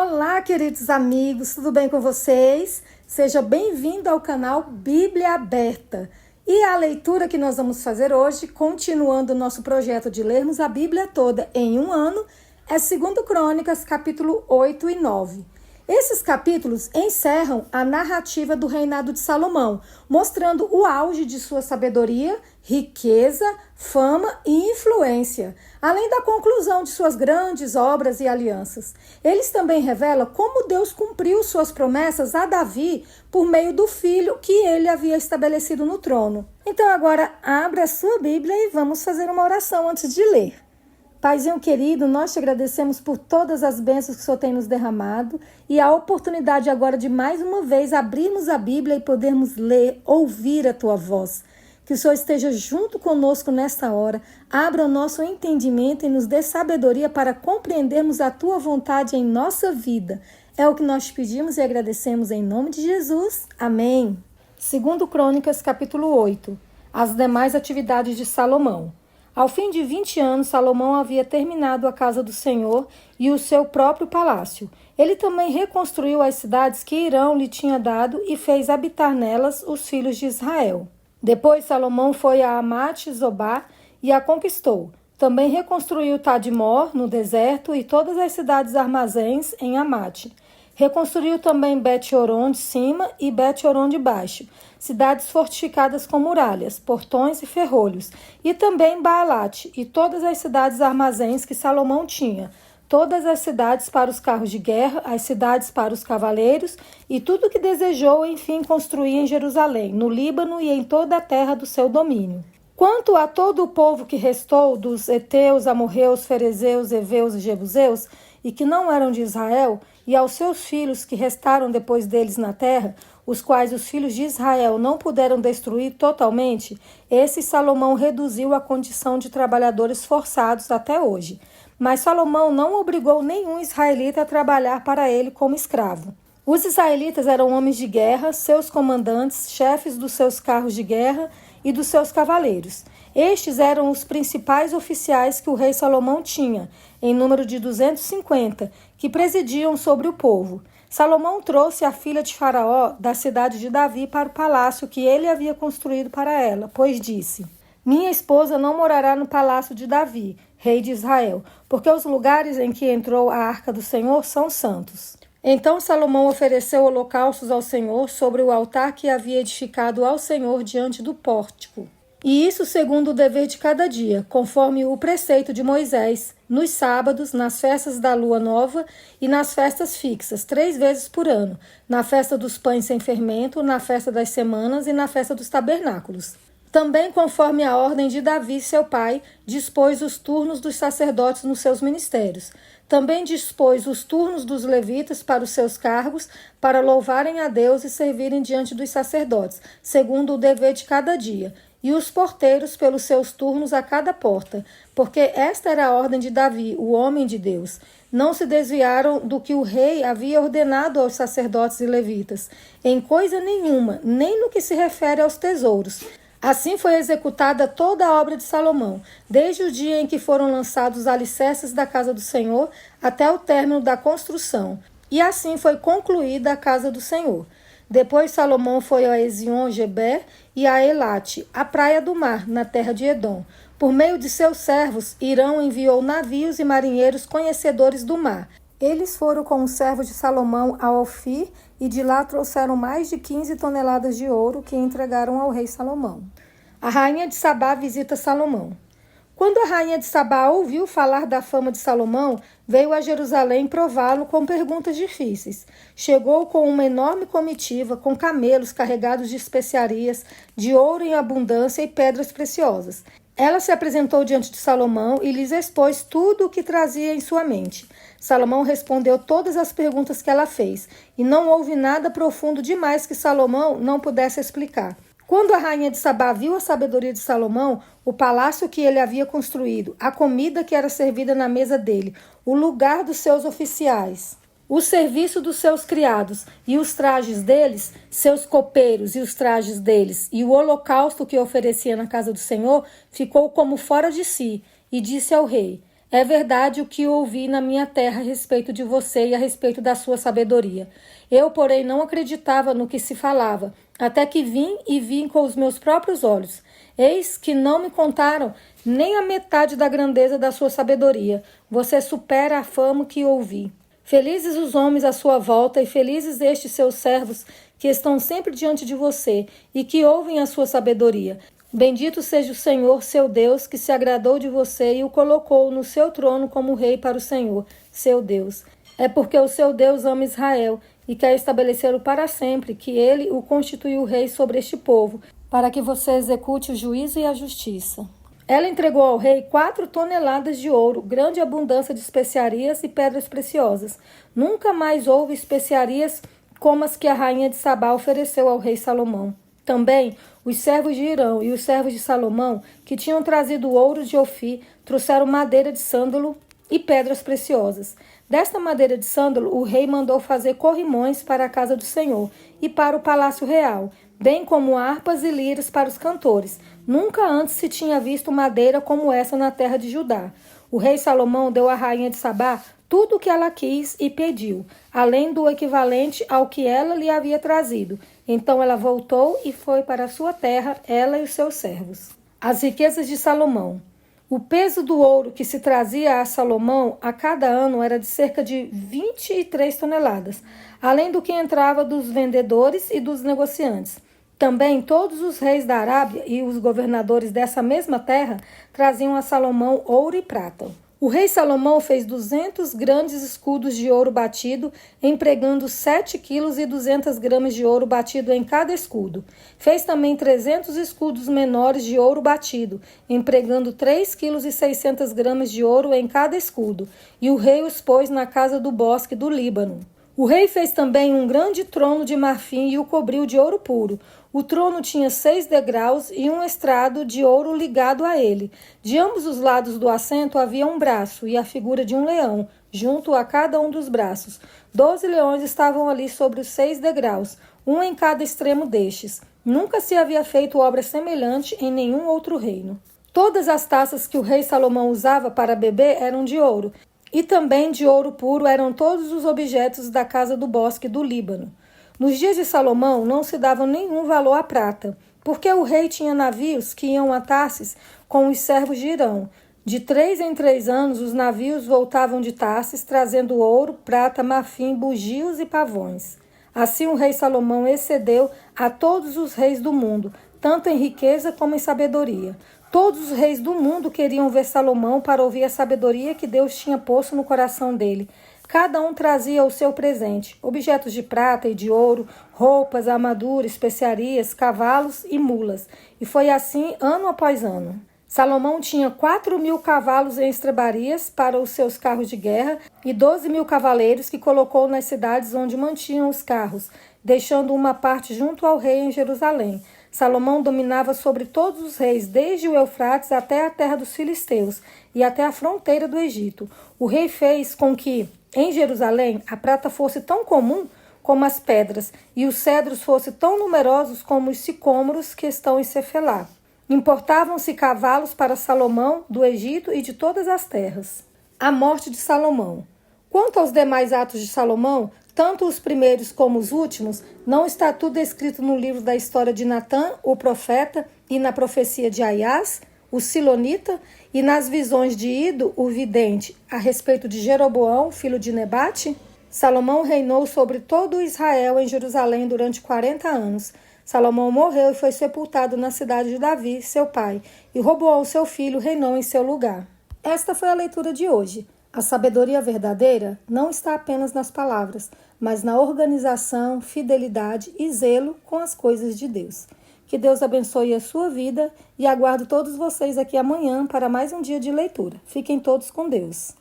Olá, queridos amigos, tudo bem com vocês? Seja bem-vindo ao canal Bíblia Aberta. E a leitura que nós vamos fazer hoje, continuando o nosso projeto de lermos a Bíblia toda em um ano, é 2 Crônicas, capítulo 8 e 9. Esses capítulos encerram a narrativa do reinado de Salomão, mostrando o auge de sua sabedoria, riqueza, fama e influência, além da conclusão de suas grandes obras e alianças. Eles também revelam como Deus cumpriu suas promessas a Davi por meio do filho que ele havia estabelecido no trono. Então agora abra a sua Bíblia e vamos fazer uma oração antes de ler. Paizinho querido, nós te agradecemos por todas as bênçãos que o Senhor tem nos derramado e a oportunidade agora de mais uma vez abrirmos a Bíblia e podermos ler, ouvir a tua voz. Que o Senhor esteja junto conosco nesta hora, abra o nosso entendimento e nos dê sabedoria para compreendermos a tua vontade em nossa vida. É o que nós te pedimos e agradecemos em nome de Jesus. Amém. 2 Crônicas, capítulo 8. As demais atividades de Salomão. Ao fim de 20 anos, Salomão havia terminado a casa do Senhor e o seu próprio palácio. Ele também reconstruiu as cidades que Irão lhe tinha dado e fez habitar nelas os filhos de Israel. Depois, Salomão foi a Amate-Zobá e a conquistou. Também reconstruiu Tadmor, no deserto, e todas as cidades armazéns em Amate. Reconstruiu também Bet-Horon de cima e Bet-Horon de baixo, cidades fortificadas com muralhas, portões e ferrolhos, e também Baalate e todas as cidades armazéns que Salomão tinha, todas as cidades para os carros de guerra, as cidades para os cavaleiros e tudo o que desejou, enfim, construir em Jerusalém, no Líbano e em toda a terra do seu domínio. Quanto a todo o povo que restou dos heteus, amorreus, ferezeus, heveus e jebuseus, e que não eram de Israel, e aos seus filhos que restaram depois deles na terra, os quais os filhos de Israel não puderam destruir totalmente, esse Salomão reduziu à condição de trabalhadores forçados até hoje. Mas Salomão não obrigou nenhum israelita a trabalhar para ele como escravo. Os israelitas eram homens de guerra, seus comandantes, chefes dos seus carros de guerra e dos seus cavaleiros. Estes eram os principais oficiais que o rei Salomão tinha, em número de 250, que presidiam sobre o povo. Salomão trouxe a filha de Faraó da cidade de Davi para o palácio que ele havia construído para ela, pois disse: minha esposa não morará no palácio de Davi, rei de Israel, porque os lugares em que entrou a arca do Senhor são santos. Então Salomão ofereceu holocaustos ao Senhor sobre o altar que havia edificado ao Senhor diante do pórtico. E isso segundo o dever de cada dia, conforme o preceito de Moisés, nos sábados, nas festas da lua nova e nas festas fixas, 3 vezes por ano, na festa dos pães sem fermento, na festa das semanas e na festa dos tabernáculos. Também, conforme a ordem de Davi, seu pai, dispôs os turnos dos sacerdotes nos seus ministérios. Também dispôs os turnos dos levitas para os seus cargos, para louvarem a Deus e servirem diante dos sacerdotes, segundo o dever de cada dia, e os porteiros pelos seus turnos a cada porta, porque esta era a ordem de Davi, o homem de Deus. Não se desviaram do que o rei havia ordenado aos sacerdotes e levitas, em coisa nenhuma, nem no que se refere aos tesouros. Assim foi executada toda a obra de Salomão, desde o dia em que foram lançados os alicerces da casa do Senhor até o término da construção. E assim foi concluída a casa do Senhor. Depois Salomão foi a Ezion-Geber e a Elate, a praia do mar, na terra de Edom. Por meio de seus servos, Irão enviou navios e marinheiros conhecedores do mar. Eles foram com os servos de Salomão a Ofir e de lá trouxeram mais de 15 toneladas de ouro que entregaram ao rei Salomão. A rainha de Sabá visita Salomão. Quando a rainha de Sabá ouviu falar da fama de Salomão, veio a Jerusalém prová-lo com perguntas difíceis. Chegou com uma enorme comitiva, com camelos carregados de especiarias, de ouro em abundância e pedras preciosas. Ela se apresentou diante de Salomão e lhes expôs tudo o que trazia em sua mente. Salomão respondeu todas as perguntas que ela fez, e não houve nada profundo demais que Salomão não pudesse explicar. Quando a rainha de Sabá viu a sabedoria de Salomão, o palácio que ele havia construído, a comida que era servida na mesa dele, o lugar dos seus oficiais, o serviço dos seus criados e os trajes deles, seus copeiros e os trajes deles, e o holocausto que oferecia na casa do Senhor, ficou como fora de si, e disse ao rei: É verdade o que ouvi na minha terra a respeito de você e a respeito da sua sabedoria. Eu, porém, não acreditava no que se falava, até que vim e vi com os meus próprios olhos. Eis que não me contaram nem a metade da grandeza da sua sabedoria. Você supera a fama que ouvi. Felizes os homens à sua volta e felizes estes seus servos que estão sempre diante de você e que ouvem a sua sabedoria. Bendito seja o Senhor, seu Deus, que se agradou de você e o colocou no seu trono como rei para o Senhor, seu Deus. É porque o seu Deus ama Israel e quer estabelecê-lo para sempre, que ele o constituiu rei sobre este povo, para que você execute o juízo e a justiça. Ela entregou ao rei 4 toneladas de ouro, grande abundância de especiarias e pedras preciosas. Nunca mais houve especiarias como as que a rainha de Sabá ofereceu ao rei Salomão. Também os servos de Irão e os servos de Salomão, que tinham trazido ouro de Ofir, trouxeram madeira de sândalo e pedras preciosas. Desta madeira de sândalo, o rei mandou fazer corrimões para a casa do Senhor e para o palácio real, bem como harpas e liras para os cantores. Nunca antes se tinha visto madeira como essa na terra de Judá. O rei Salomão deu à rainha de Sabá tudo o que ela quis e pediu, além do equivalente ao que ela lhe havia trazido. Então ela voltou e foi para a sua terra, ela e os seus servos. As riquezas de Salomão. O peso do ouro que se trazia a Salomão a cada ano era de cerca de 23 toneladas, além do que entrava dos vendedores e dos negociantes. Também todos os reis da Arábia e os governadores dessa mesma terra traziam a Salomão ouro e prata. O rei Salomão fez 200 grandes escudos de ouro batido, empregando 7 quilos e 200 gramas de ouro batido em cada escudo. Fez também 300 escudos menores de ouro batido, empregando 3 quilos e 600 gramas de ouro em cada escudo, e o rei os pôs na casa do bosque do Líbano. O rei fez também um grande trono de marfim e o cobriu de ouro puro. O trono tinha 6 degraus e um estrado de ouro ligado a ele. De ambos os lados do assento havia um braço e a figura de um leão, junto a cada um dos braços. 12 leões estavam ali sobre os 6 degraus, um em cada extremo destes. Nunca se havia feito obra semelhante em nenhum outro reino. Todas as taças que o rei Salomão usava para beber eram de ouro, e também de ouro puro eram todos os objetos da casa do bosque do Líbano. Nos dias de Salomão não se dava nenhum valor à prata, porque o rei tinha navios que iam a Tarsis com os servos de Irão. De 3 em 3 anos, os navios voltavam de Tarsis, trazendo ouro, prata, marfim, bugios e pavões. Assim o rei Salomão excedeu a todos os reis do mundo, tanto em riqueza como em sabedoria. Todos os reis do mundo queriam ver Salomão para ouvir a sabedoria que Deus tinha posto no coração dele. Cada um trazia o seu presente, objetos de prata e de ouro, roupas, armadura, especiarias, cavalos e mulas. E foi assim ano após ano. Salomão tinha 4.000 cavalos em estrebarias para os seus carros de guerra e 12.000 cavaleiros que colocou nas cidades onde mantinham os carros, deixando uma parte junto ao rei em Jerusalém. Salomão dominava sobre todos os reis, desde o Eufrates até a terra dos filisteus e até a fronteira do Egito. O rei fez com que, em Jerusalém, a prata fosse tão comum como as pedras e os cedros fossem tão numerosos como os sicômoros que estão em Cefelá. Importavam-se cavalos para Salomão do Egito e de todas as terras. A morte de Salomão. Quanto aos demais atos de Salomão, tanto os primeiros como os últimos, não está tudo escrito no livro da história de Natã, o profeta, e na profecia de Aias, o silonita, e nas visões de Ido, o vidente, a respeito de Jeroboão, filho de Nebate? Salomão reinou sobre todo Israel em Jerusalém durante 40 anos. Salomão morreu e foi sepultado na cidade de Davi, seu pai, e Roboão, seu filho, reinou em seu lugar. Esta foi a leitura de hoje. A sabedoria verdadeira não está apenas nas palavras, mas na organização, fidelidade e zelo com as coisas de Deus. Que Deus abençoe a sua vida e aguardo todos vocês aqui amanhã para mais um dia de leitura. Fiquem todos com Deus.